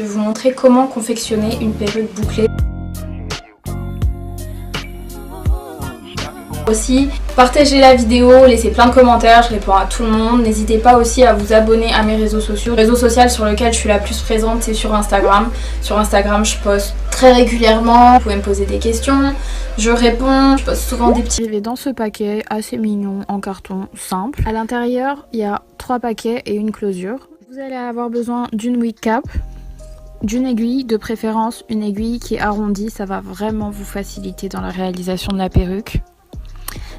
je vais vous montrer comment confectionner une perruque bouclée. Aussi, partagez la vidéo, laissez plein de commentaires, je réponds à tout le monde. N'hésitez pas aussi à vous abonner à mes réseaux sociaux. Le réseau social sur lequel je suis la plus présente, c'est sur Instagram. Sur Instagram, je poste très régulièrement. Vous pouvez me poser des questions, je réponds. Je poste souvent des petits... Dans ce paquet assez mignon en carton simple. À l'intérieur, il y a 3 paquets et une closure. Vous allez avoir besoin d'une wig cap, d'une aiguille, de préférence une aiguille qui est arrondie. Ça va vraiment vous faciliter dans la réalisation de la perruque.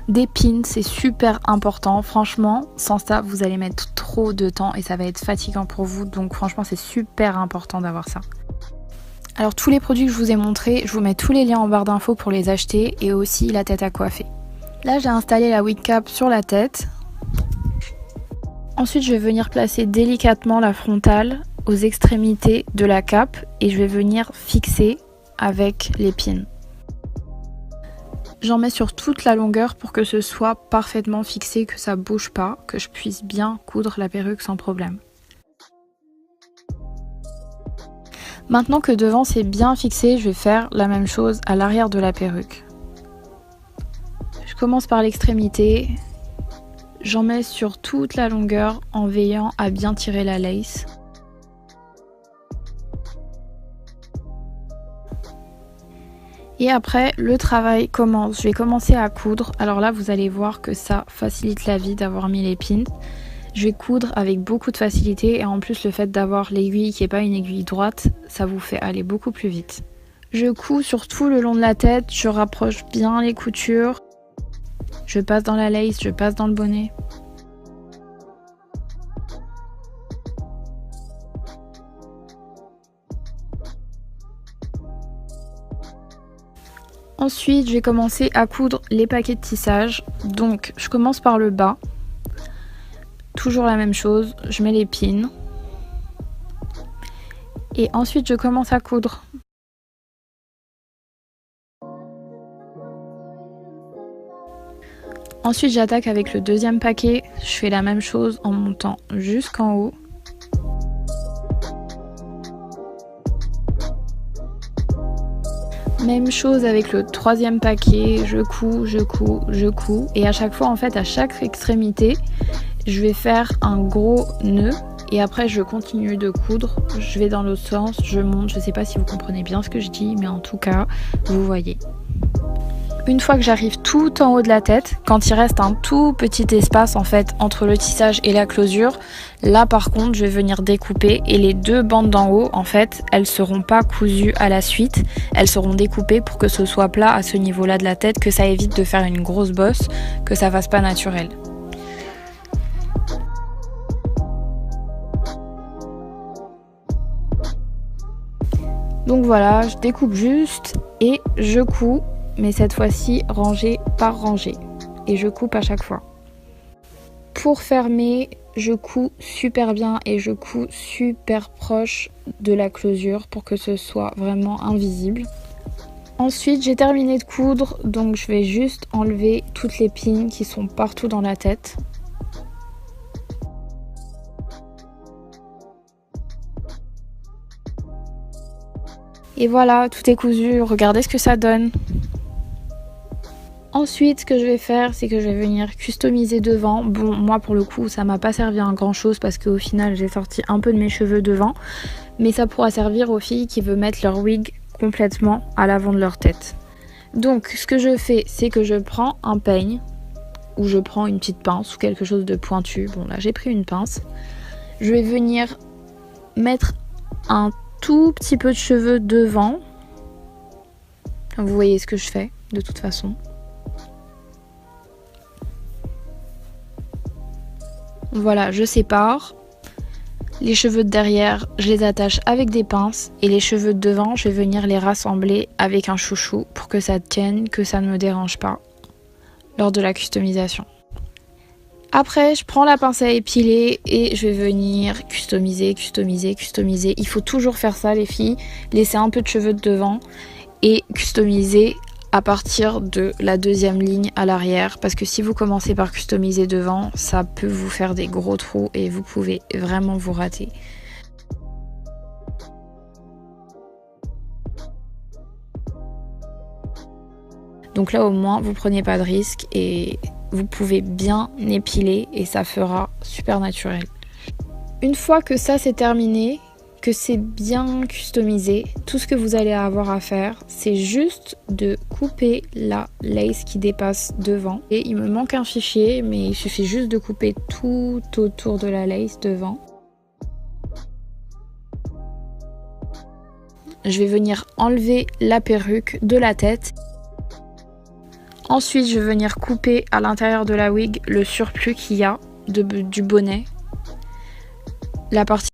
Des pins, c'est super important, franchement, sans ça vous allez mettre trop de temps et ça va être fatigant pour vous, donc franchement c'est super important d'avoir ça. Alors tous les produits que je vous ai montrés, je vous mets tous les liens en barre d'infos pour les acheter et aussi la tête à coiffer. Là j'ai installé la wig cap sur la tête. Ensuite je vais venir placer délicatement la frontale aux extrémités de la cape et je vais venir fixer avec les pins. J'en mets sur toute la longueur pour que ce soit parfaitement fixé, que ça bouge pas, que je puisse bien coudre la perruque sans problème. Maintenant que devant c'est bien fixé, je vais faire la même chose à l'arrière de la perruque. Je commence par l'extrémité, j'en mets sur toute la longueur en veillant à bien tirer la lace. Et après, le travail commence. Je vais commencer à coudre. Alors là, vous allez voir que ça facilite la vie d'avoir mis les pins. Je vais coudre avec beaucoup de facilité et en plus, le fait d'avoir l'aiguille qui n'est pas une aiguille droite, ça vous fait aller beaucoup plus vite. Je couds sur tout le long de la tête, je rapproche bien les coutures. Je passe dans la lace, je passe dans le bonnet. Ensuite, je vais commencer à coudre les paquets de tissage. Donc, je commence par le bas. Toujours la même chose, je mets les pins. Et ensuite, je commence à coudre. Ensuite, j'attaque avec le deuxième paquet. Je fais la même chose en montant jusqu'en haut. Même chose avec le troisième paquet, je couds, je couds, je couds. Et à chaque fois, en fait, à chaque extrémité, je vais faire un gros nœud. Et après, je continue de coudre. Je vais dans l'autre sens, je monte. Je ne sais pas si vous comprenez bien ce que je dis, mais en tout cas, vous voyez. Une fois que j'arrive tout en haut de la tête, quand il reste un tout petit espace en fait entre le tissage et la closure, là par contre je vais venir découper et les deux bandes d'en haut en fait elles seront pas cousues à la suite, elles seront découpées pour que ce soit plat à ce niveau là de la tête, que ça évite de faire une grosse bosse, que ça fasse pas naturel. Donc voilà, je découpe juste et je couds. Mais cette fois-ci rangée par rangée et je coupe à chaque fois. Pour fermer, je couds super bien et je couds super proche de la closure pour que ce soit vraiment invisible. Ensuite, j'ai terminé de coudre, donc je vais juste enlever toutes les pins qui sont partout dans la tête. Et voilà, tout est cousu, regardez ce que ça donne. Ensuite, ce que je vais faire, c'est que je vais venir customiser devant. Bon, moi pour le coup, ça m'a pas servi à grand chose parce qu'au final, j'ai sorti un peu de mes cheveux devant. Mais ça pourra servir aux filles qui veulent mettre leur wig complètement à l'avant de leur tête. Donc, ce que je fais, c'est que je prends un peigne ou je prends une petite pince ou quelque chose de pointu. Bon, là, j'ai pris une pince. Je vais venir mettre un tout petit peu de cheveux devant. Vous voyez ce que je fais, de toute façon. Voilà, je sépare. Les cheveux de derrière, je les attache avec des pinces. Et les cheveux de devant, je vais venir les rassembler avec un chouchou pour que ça tienne, que ça ne me dérange pas lors de la customisation. Après, je prends la pince à épiler et je vais venir customiser, customiser, customiser. Il faut toujours faire ça les filles, laisser un peu de cheveux de devant et customiser à partir de la deuxième ligne à l'arrière, parce que si vous commencez par customiser devant, ça peut vous faire des gros trous et vous pouvez vraiment vous rater. Donc là au moins vous prenez pas de risque et vous pouvez bien épiler et ça fera super naturel. Une fois que ça c'est terminé, que c'est bien customisé, tout ce que vous allez avoir à faire, c'est juste de couper la lace qui dépasse devant. Et il me manque un fichier, mais il suffit juste de couper tout autour de la lace devant. Je vais venir enlever la perruque de la tête. Ensuite, je vais venir couper à l'intérieur de la wig le surplus qu'il y a du bonnet. La partie